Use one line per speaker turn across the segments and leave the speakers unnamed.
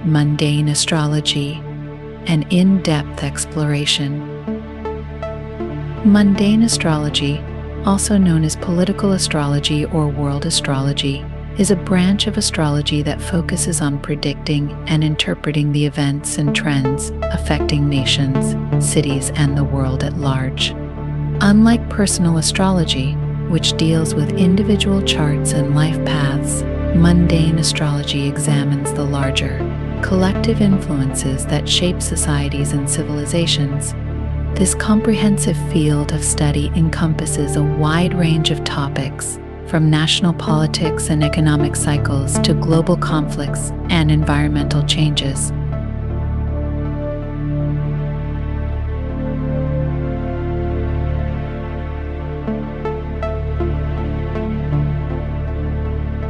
Mundane Astrology, an in-depth exploration. Mundane astrology, also known as political astrology or world astrology, is a branch of astrology that focuses on predicting and interpreting the events and trends affecting nations, cities, and the world at large. Unlike personal astrology, which deals with individual charts and life paths, mundane astrology examines the larger, collective influences that shape societies and civilizations. This comprehensive field of study encompasses a wide range of topics, from national politics and economic cycles to global conflicts and environmental changes.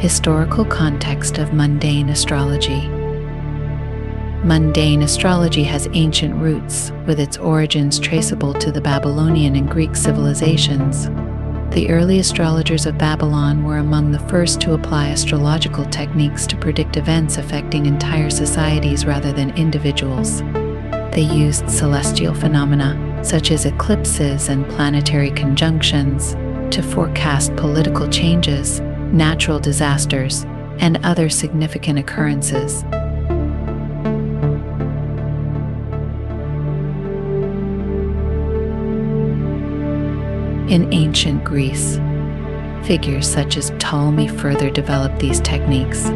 Historical context of mundane astrology. Mundane astrology has ancient roots, with its origins traceable to the Babylonian and Greek civilizations. The early astrologers of Babylon were among the first to apply astrological techniques to predict events affecting entire societies rather than individuals. They used celestial phenomena, such as eclipses and planetary conjunctions, to forecast political changes, natural disasters, and other significant occurrences. In ancient Greece, figures such as Ptolemy further developed these techniques,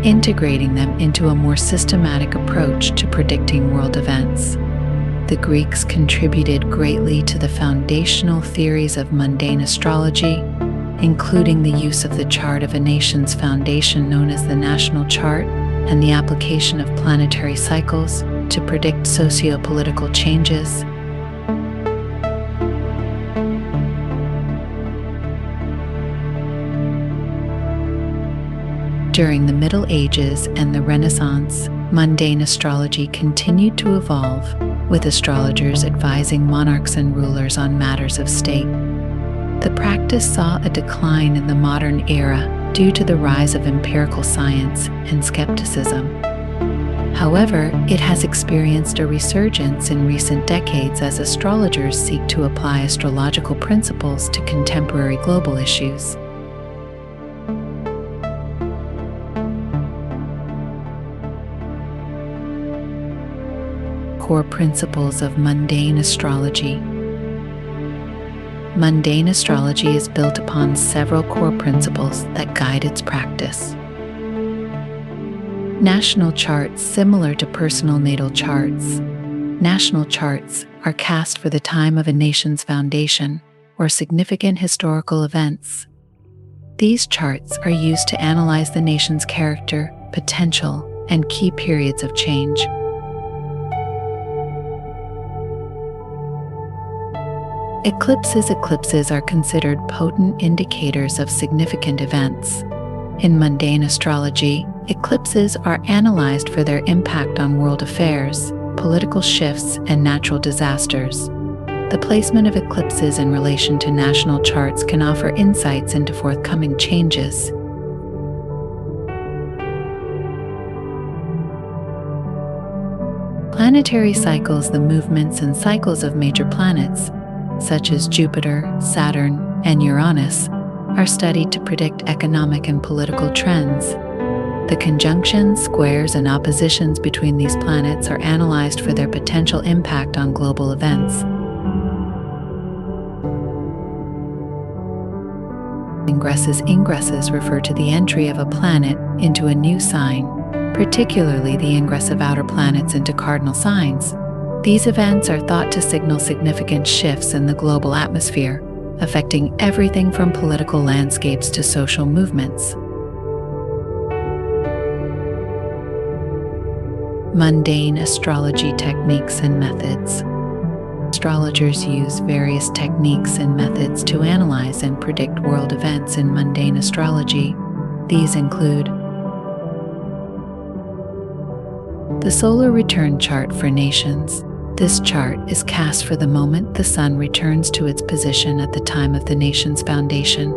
integrating them into a more systematic approach to predicting world events. The Greeks contributed greatly to the foundational theories of mundane astrology, including the use of the chart of a nation's foundation known as the national chart and the application of planetary cycles to predict socio-political changes. During the Middle Ages and the Renaissance, mundane astrology continued to evolve, with astrologers advising monarchs and rulers on matters of state. The practice saw a decline in the modern era due to the rise of empirical science and skepticism. However, it has experienced a resurgence in recent decades as astrologers seek to apply astrological principles to contemporary global issues. Core principles of mundane astrology. Mundane astrology is built upon several core principles that guide its practice. National charts, similar to personal natal charts. National charts are cast for the time of a nation's foundation or significant historical events. These charts are used to analyze the nation's character, potential, and key periods of change. Eclipses are considered potent indicators of significant events. In mundane astrology, eclipses are analyzed for their impact on world affairs, political shifts, and natural disasters. The placement of eclipses in relation to national charts can offer insights into forthcoming changes. Planetary cycles, the movements and cycles of major planets, such as Jupiter, Saturn, and Uranus, are studied to predict economic and political trends. The conjunctions, squares, and oppositions between these planets are analyzed for their potential impact on global events. Ingresses refer to the entry of a planet into a new sign, particularly the ingress of outer planets into cardinal signs. These events are thought to signal significant shifts in the global atmosphere, affecting everything from political landscapes to social movements. Mundane astrology techniques and methods. Astrologers use various techniques and methods to analyze and predict world events in mundane astrology. These include the solar return chart for nations. This chart is cast for the moment the sun returns to its position at the time of the nation's foundation.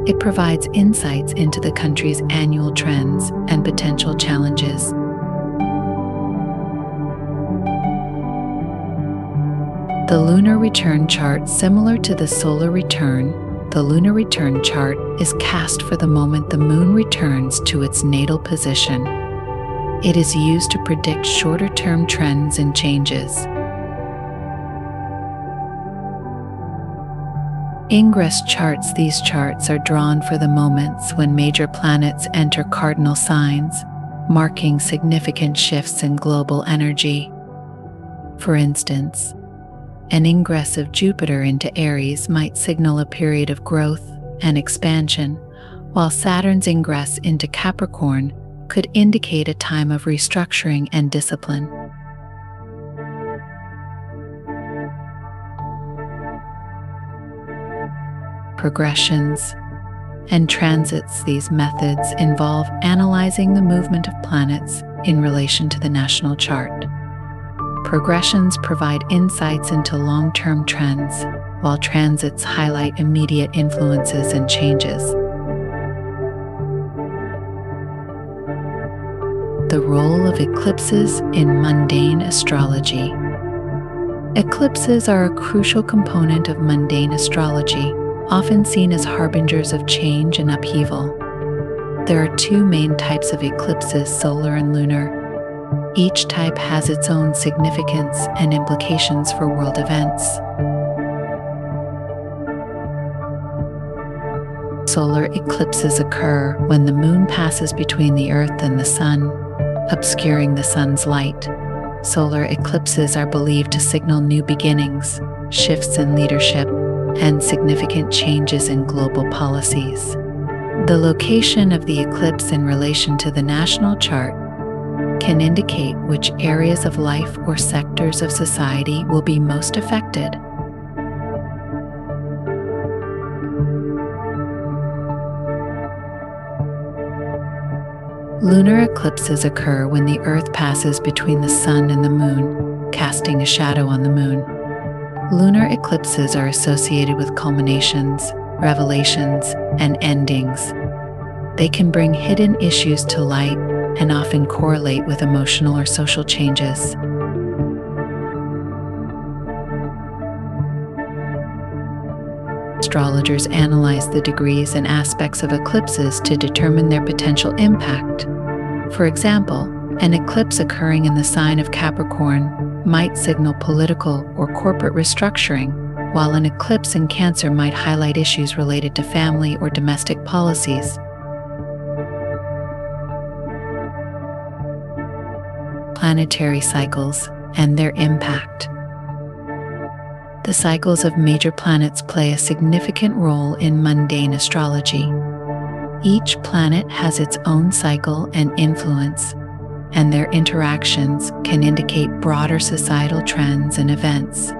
It provides insights into the country's annual trends and potential challenges. The lunar return chart, similar to the solar return, the lunar return chart is cast for the moment the moon returns to its natal position. It is used to predict shorter-term trends and changes. Ingress charts. These charts are drawn for the moments when major planets enter cardinal signs, marking significant shifts in global energy. For instance, an ingress of Jupiter into Aries might signal a period of growth and expansion, while Saturn's ingress into Capricorn could indicate a time of restructuring and discipline. Progressions and transits. These methods involve analyzing the movement of planets in relation to the national chart. Progressions provide insights into long-term trends, while transits highlight immediate influences and changes. The role of eclipses in mundane astrology. Eclipses are a crucial component of mundane astrology, often seen as harbingers of change and upheaval. There are two main types of eclipses, solar and lunar. Each type has its own significance and implications for world events. Solar eclipses occur when the moon passes between the Earth and the Sun, obscuring the Sun's light. Solar eclipses are believed to signal new beginnings, shifts in leadership, and significant changes in global policies. The location of the eclipse in relation to the national chart can indicate which areas of life or sectors of society will be most affected. Lunar eclipses occur when the Earth passes between the Sun and the Moon, casting a shadow on the Moon. Lunar eclipses are associated with culminations, revelations, and endings. They can bring hidden issues to light and often correlate with emotional or social changes. Astrologers analyze the degrees and aspects of eclipses to determine their potential impact. For example, an eclipse occurring in the sign of Capricorn might signal political or corporate restructuring, while an eclipse in Cancer might highlight issues related to family or domestic policies. Planetary cycles and their impact. The cycles of major planets play a significant role in mundane astrology. Each planet has its own cycle and influence, and their interactions can indicate broader societal trends and events.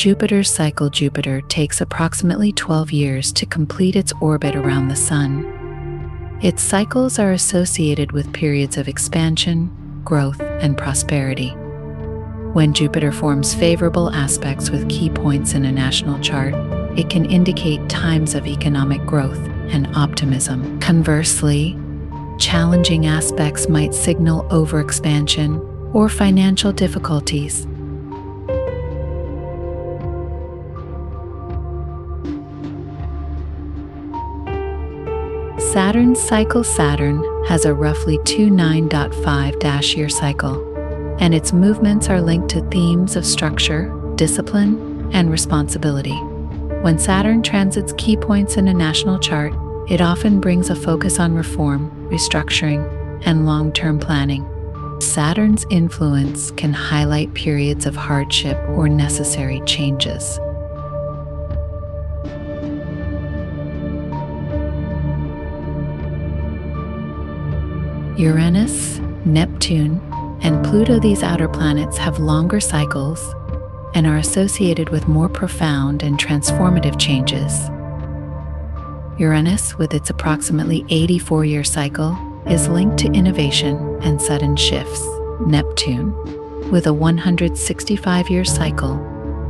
Jupiter's cycle. Jupiter takes approximately 12 years to complete its orbit around the Sun. Its cycles are associated with periods of expansion, growth, and prosperity. When Jupiter forms favorable aspects with key points in a national chart, it can indicate times of economic growth and optimism. Conversely, challenging aspects might signal overexpansion or financial difficulties. Saturn's cycle. Saturn has a roughly 29.5-year cycle, and its movements are linked to themes of structure, discipline, and responsibility. When Saturn transits key points in a national chart, it often brings a focus on reform, restructuring, and long-term planning. Saturn's influence can highlight periods of hardship or necessary changes. Uranus, Neptune, and Pluto. These outer planets have longer cycles and are associated with more profound and transformative changes. Uranus, with its approximately 84-year cycle, is linked to innovation and sudden shifts. Neptune, with a 165-year cycle,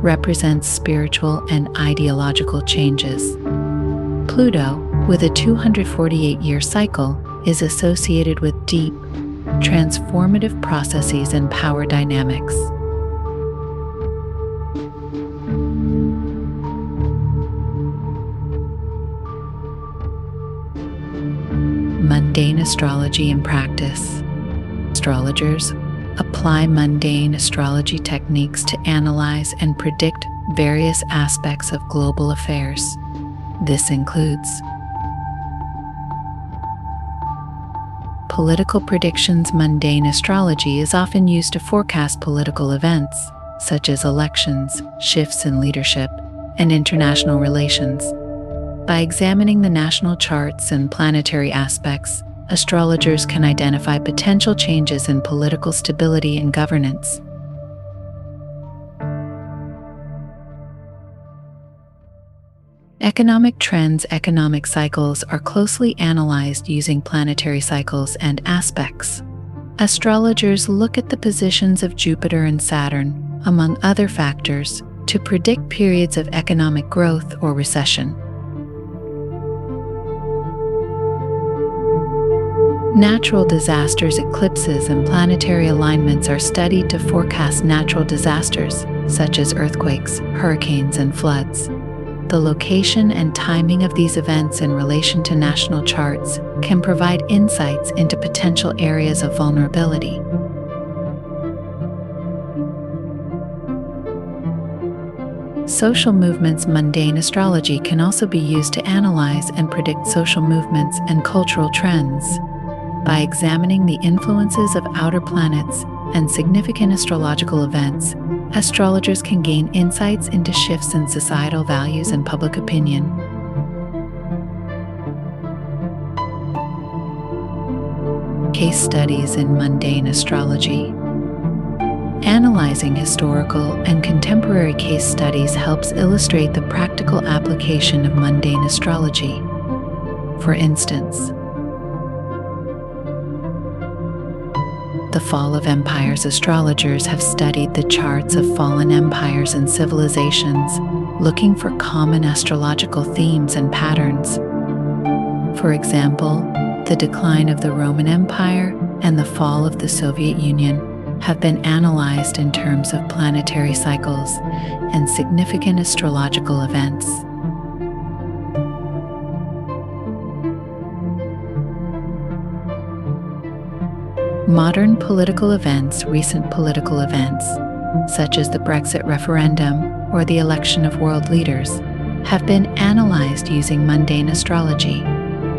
represents spiritual and ideological changes. Pluto, with a 248-year cycle, is associated with deep, transformative processes, and power dynamics. Mundane astrology in practice. Astrologers apply mundane astrology techniques to analyze and predict various aspects of global affairs. This includes political predictions. Mundane astrology is often used to forecast political events, such as elections, shifts in leadership, and international relations. By examining the national charts and planetary aspects, astrologers can identify potential changes in political stability and governance. Economic trends. Economic cycles are closely analyzed using planetary cycles and aspects. Astrologers look at the positions of Jupiter and Saturn, among other factors, to predict periods of economic growth or recession. Natural disasters. Eclipses and planetary alignments are studied to forecast natural disasters, such as earthquakes, hurricanes, and floods. The location and timing of these events in relation to national charts can provide insights into potential areas of vulnerability. Social movements. Mundane astrology can also be used to analyze and predict social movements and cultural trends. By examining the influences of outer planets and significant astrological events, astrologers can gain insights into shifts in societal values and public opinion. Case studies in mundane astrology. Analyzing historical and contemporary case studies helps illustrate the practical application of mundane astrology. For instance, the fall of empires. Astrologers have studied the charts of fallen empires and civilizations, looking for common astrological themes and patterns. For example, the decline of the Roman Empire and the fall of the Soviet Union have been analyzed in terms of planetary cycles and significant astrological events. Modern political events. Recent political events, such as the Brexit referendum or the election of world leaders, have been analyzed using mundane astrology.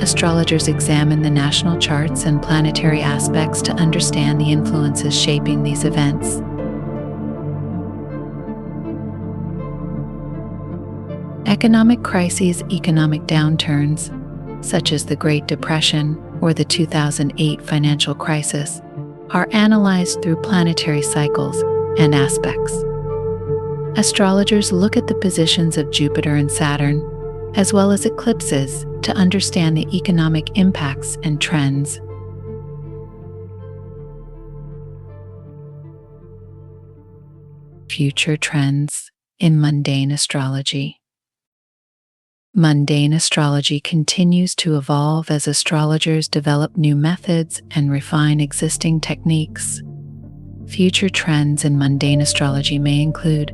Astrologers examine the national charts and planetary aspects to understand the influences shaping these events. Economic crises. Economic downturns, such as the Great Depression or the 2008 financial crisis, are analyzed through planetary cycles and aspects. Astrologers look at the positions of Jupiter and Saturn, as well as eclipses, to understand the economic impacts and trends. Future trends in mundane astrology. Mundane astrology continues to evolve as astrologers develop new methods and refine existing techniques. Future trends in mundane astrology may include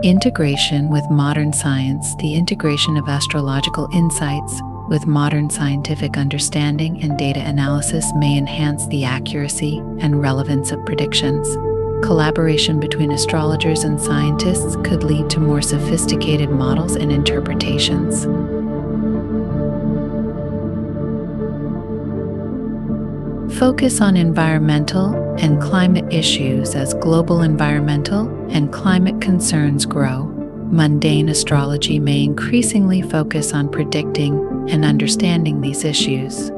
integration with modern science. The integration of astrological insights with modern scientific understanding and data analysis may enhance the accuracy and relevance of predictions. Collaboration between astrologers and scientists could lead to more sophisticated models and interpretations. Focus on environmental and climate issues. As global environmental and climate concerns grow, mundane astrology may increasingly focus on predicting and understanding these issues.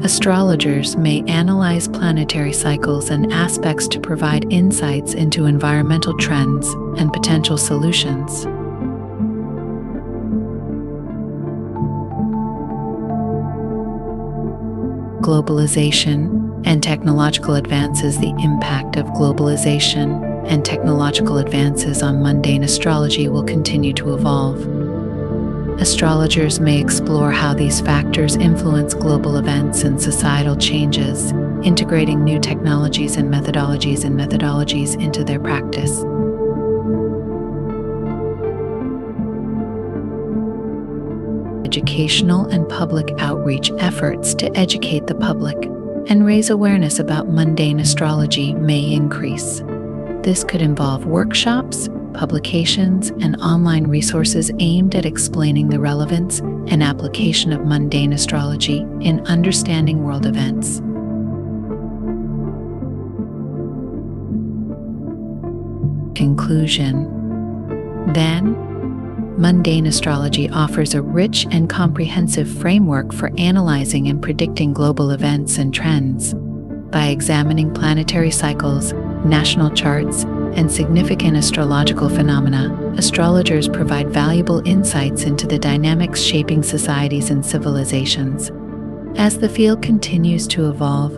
Astrologers may analyze planetary cycles and aspects to provide insights into environmental trends and potential solutions. Globalization and technological advances. The impact of globalization and technological advances on mundane astrology will continue to evolve. astrologers may explore how these factors influence global events and societal changes, integrating new technologies and methodologies into their practice. Educational and public outreach efforts to educate the public and raise awareness about mundane astrology may increase. This could involve workshops, publications, and online resources aimed at explaining the relevance and application of mundane astrology in understanding world events. Conclusion. Then, mundane astrology offers a rich and comprehensive framework for analyzing and predicting global events and trends. By examining planetary cycles, national charts, and significant astrological phenomena, astrologers provide valuable insights into the dynamics shaping societies and civilizations. As the field continues to evolve,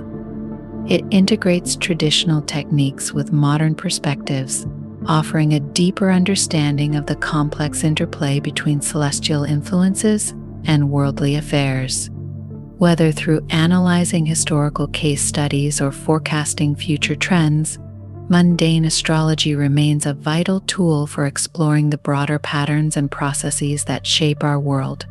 it integrates traditional techniques with modern perspectives, offering a deeper understanding of the complex interplay between celestial influences and worldly affairs. Whether through analyzing historical case studies or forecasting future trends, mundane astrology remains a vital tool for exploring the broader patterns and processes that shape our world.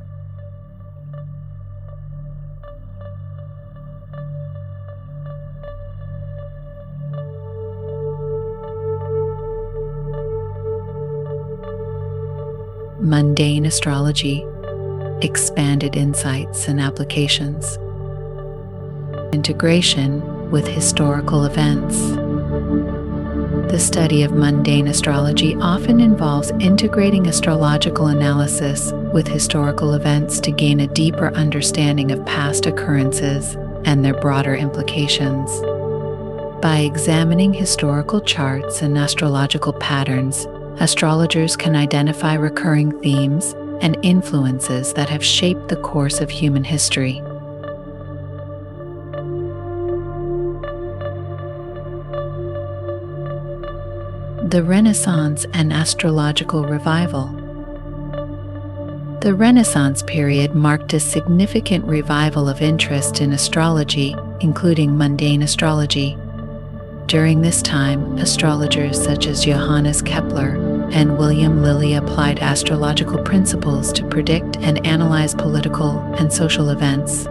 Mundane astrology, expanded insights and applications. Integration with historical events. The study of mundane astrology often involves integrating astrological analysis with historical events to gain a deeper understanding of past occurrences and their broader implications. By examining historical charts and astrological patterns, astrologers can identify recurring themes and influences that have shaped the course of human history. The Renaissance and astrological revival. The Renaissance period marked a significant revival of interest in astrology, including mundane astrology. During this time, astrologers such as Johannes Kepler and William Lilly applied astrological principles to predict and analyze political and social events.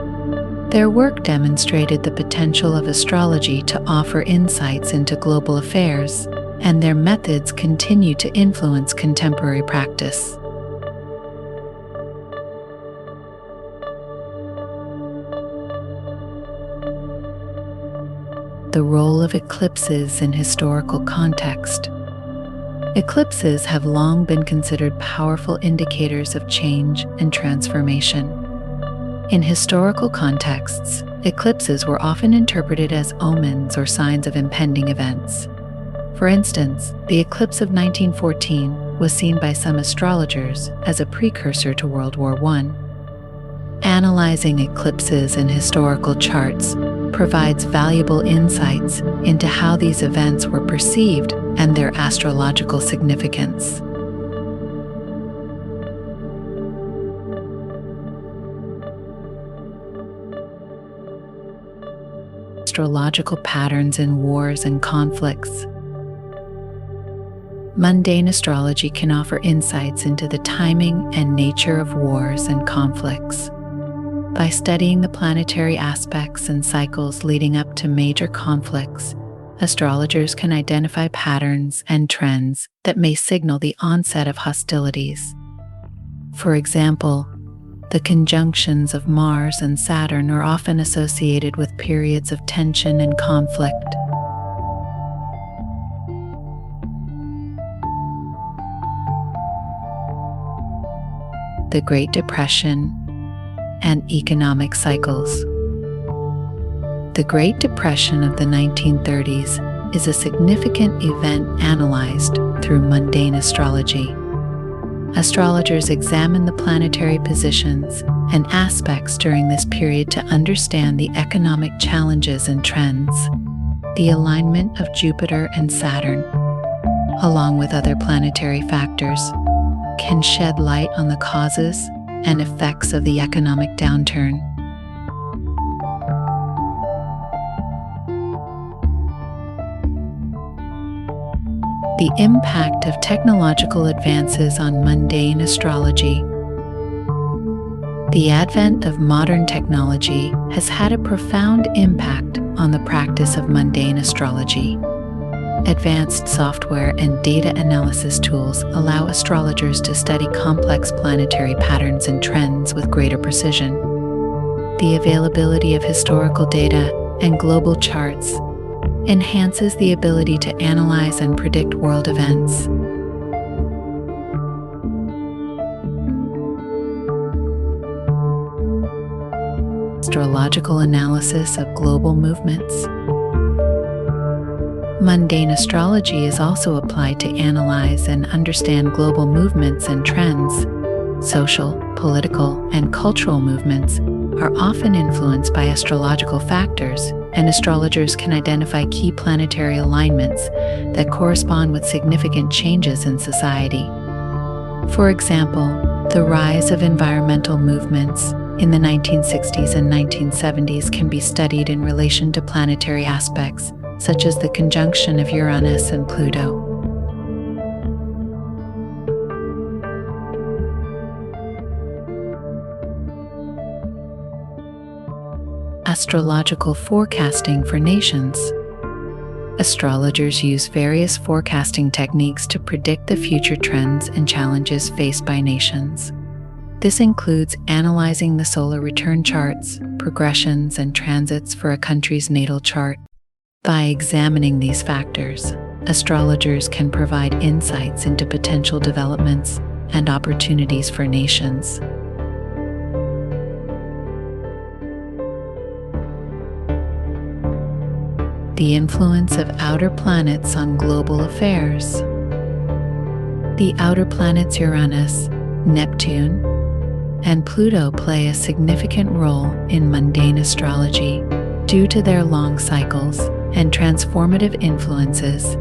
Their work demonstrated the potential of astrology to offer insights into global affairs, and their methods continue to influence contemporary practice. The role of eclipses in historical context. Eclipses have long been considered powerful indicators of change and transformation. In historical contexts, eclipses were often interpreted as omens or signs of impending events. For instance, the eclipse of 1914 was seen by some astrologers as a precursor to World War I. Analyzing eclipses in historical charts provides valuable insights into how these events were perceived and their astrological significance. Astrological patterns in wars and conflicts. Mundane astrology can offer insights into the timing and nature of wars and conflicts. By studying the planetary aspects and cycles leading up to major conflicts, astrologers can identify patterns and trends that may signal the onset of hostilities. For example, the conjunctions of Mars and Saturn are often associated with periods of tension and conflict. The Great Depression and economic cycles. The Great Depression of the 1930s is a significant event analyzed through mundane astrology. Astrologers examine the planetary positions and aspects during this period to understand the economic challenges and trends. The alignment of Jupiter and Saturn, along with other planetary factors, can shed light on the causes and effects of the economic downturn. The impact of technological advances on mundane astrology. The advent of modern technology has had a profound impact on the practice of mundane astrology. Advanced software and data analysis tools allow astrologers to study complex planetary patterns and trends with greater precision. The availability of historical data and global charts enhances the ability to analyze and predict world events. Astrological analysis of global movements. Mundane astrology is also applied to analyze and understand global movements and trends. Social, political, and cultural movements are often influenced by astrological factors, and astrologers can identify key planetary alignments that correspond with significant changes in society. For example, the rise of environmental movements in the 1960s and 1970s can be studied in relation to planetary aspects, such as the conjunction of Uranus and Pluto. Astrological forecasting for nations. Astrologers use various forecasting techniques to predict the future trends and challenges faced by nations. This includes analyzing the solar return charts, progressions, and transits for a country's natal chart. By examining these factors, astrologers can provide insights into potential developments and opportunities for nations. The influence of outer planets on global affairs. The outer planets Uranus, Neptune, and Pluto play a significant role in mundane astrology due to their long cycles and transformative influences.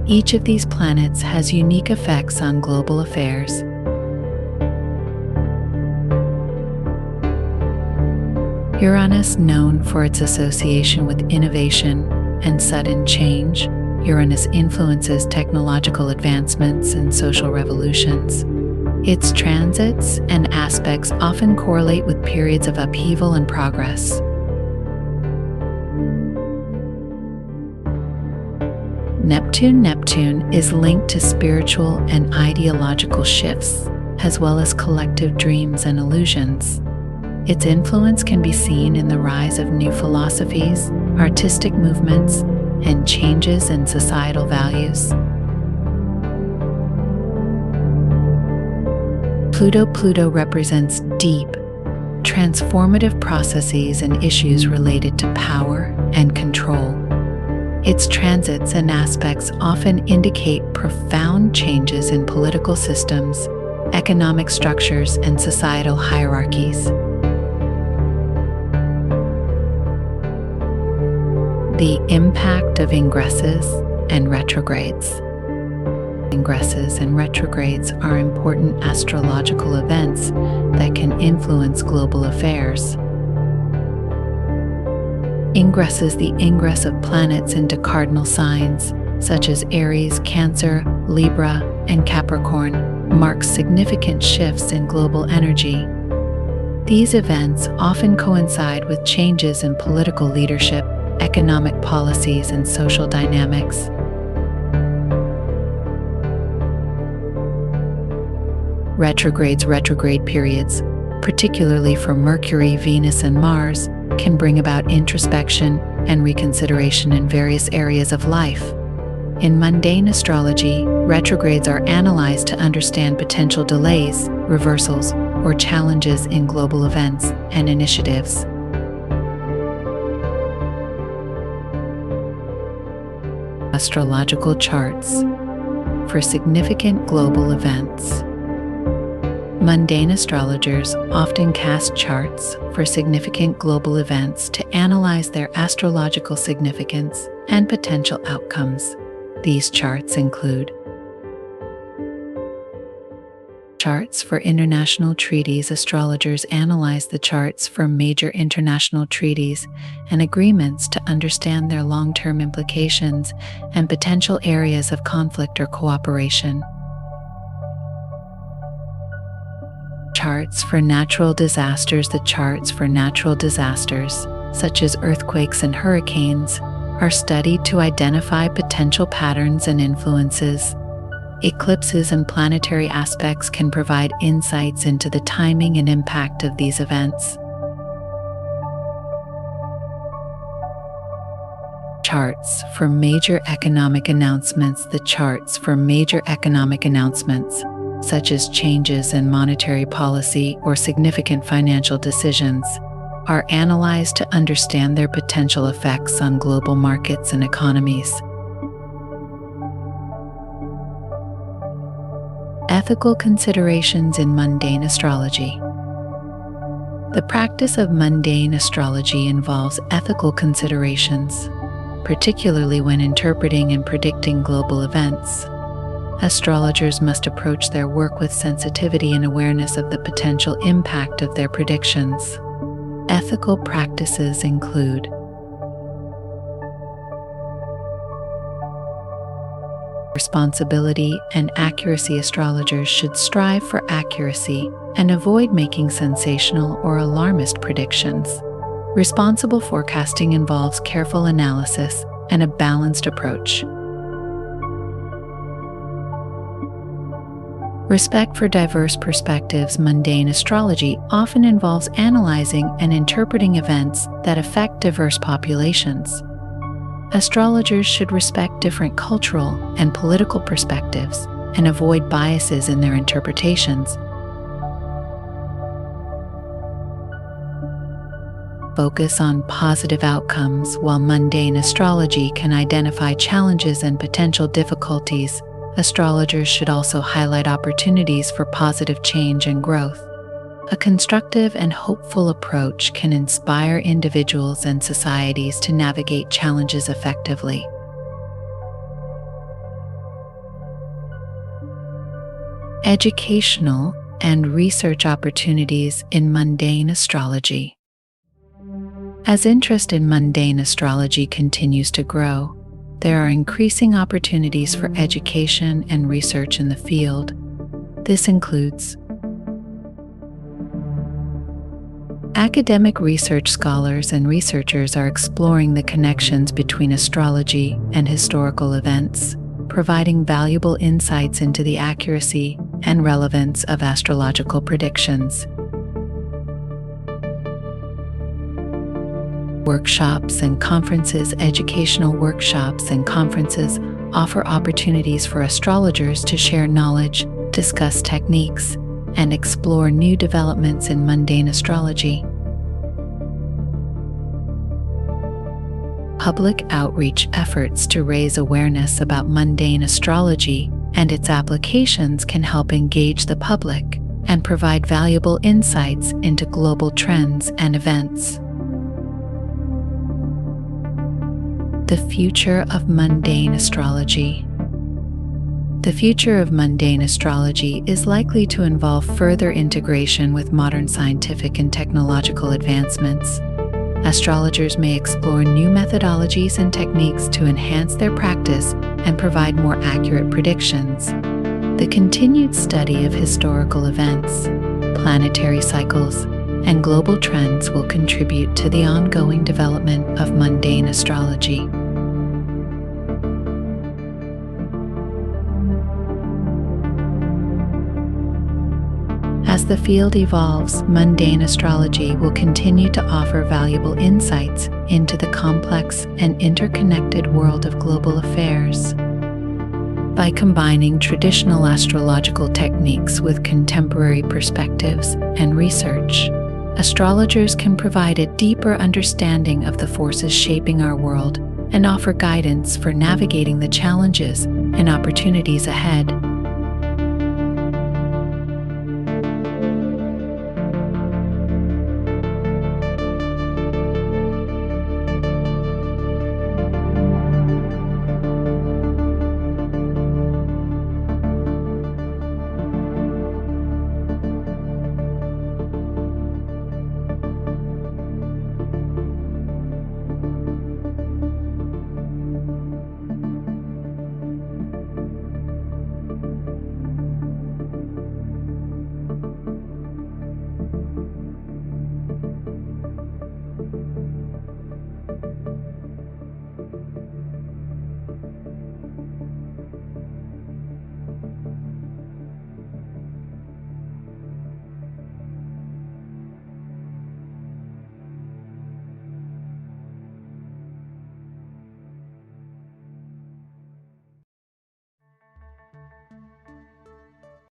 Each of these planets has unique effects on global affairs. Uranus, known for its association with innovation and sudden change, Uranus influences technological advancements and social revolutions. Its transits and aspects often correlate with periods of upheaval and progress. Neptune is linked to spiritual and ideological shifts, as well as collective dreams and illusions. Its influence can be seen in the rise of new philosophies, artistic movements, and changes in societal values. Pluto represents deep, transformative processes and issues related to power and control. Its transits and aspects often indicate profound changes in political systems, economic structures, and societal hierarchies. The impact of ingresses and retrogrades. Ingresses and retrogrades are important astrological events that can influence global affairs. Ingresses, the ingress of planets into cardinal signs, such as Aries, Cancer, Libra, and Capricorn, marks significant shifts in global energy. These events often coincide with changes in political leadership, economic policies, and social dynamics. Retrograde periods, particularly for Mercury, Venus, and Mars, can bring about introspection and reconsideration in various areas of life. In mundane astrology, retrogrades are analyzed to understand potential delays, reversals, or challenges in global events and initiatives. Astrological charts for significant global events. Mundane astrologers often cast charts for significant global events to analyze their astrological significance and potential outcomes. These charts include charts for international treaties. Astrologers analyze the charts for major international treaties and agreements to understand their long-term implications and potential areas of conflict or cooperation. Charts for natural disasters. The charts for natural disasters, such as earthquakes and hurricanes, are studied to identify potential patterns and influences. Eclipses and planetary aspects can provide insights into the timing and impact of these events. Charts for major economic announcements. The charts for major economic announcements, such as changes in monetary policy or significant financial decisions, are analyzed to understand their potential effects on global markets and economies. Ethical considerations in mundane astrology. The practice of mundane astrology involves ethical considerations, particularly when interpreting and predicting global events. Astrologers must approach their work with sensitivity and awareness of the potential impact of their predictions. Ethical practices include responsibility and accuracy. Astrologers should strive for accuracy and avoid making sensational or alarmist predictions. Responsible forecasting involves careful analysis and a balanced approach. Respect for diverse perspectives. Mundane astrology often involves analyzing and interpreting events that affect diverse populations. Astrologers should respect different cultural and political perspectives and avoid biases in their interpretations. Focus on positive outcomes. While mundane astrology can identify challenges and potential difficulties, astrologers should also highlight opportunities for positive change and growth. A constructive and hopeful approach can inspire individuals and societies to navigate challenges effectively. Educational and research opportunities in mundane astrology. As interest in mundane astrology continues to grow, there are increasing opportunities for education and research in the field. This includes academic research. Scholars and researchers are exploring the connections between astrology and historical events, providing valuable insights into the accuracy and relevance of astrological predictions. Workshops and conferences. Educational workshops and conferences offer opportunities for astrologers to share knowledge, discuss techniques, and explore new developments in mundane astrology. Public outreach efforts to raise awareness about mundane astrology and its applications can help engage the public and provide valuable insights into global trends and events. The future of mundane astrology. The future of mundane astrology is likely to involve further integration with modern scientific and technological advancements. Astrologers may explore new methodologies and techniques to enhance their practice and provide more accurate predictions. The continued study of historical events, planetary cycles, and global trends will contribute to the ongoing development of mundane astrology. As the field evolves, mundane astrology will continue to offer valuable insights into the complex and interconnected world of global affairs. By combining traditional astrological techniques with contemporary perspectives and research, astrologers can provide a deeper understanding of the forces shaping our world and offer guidance for navigating the challenges and opportunities ahead.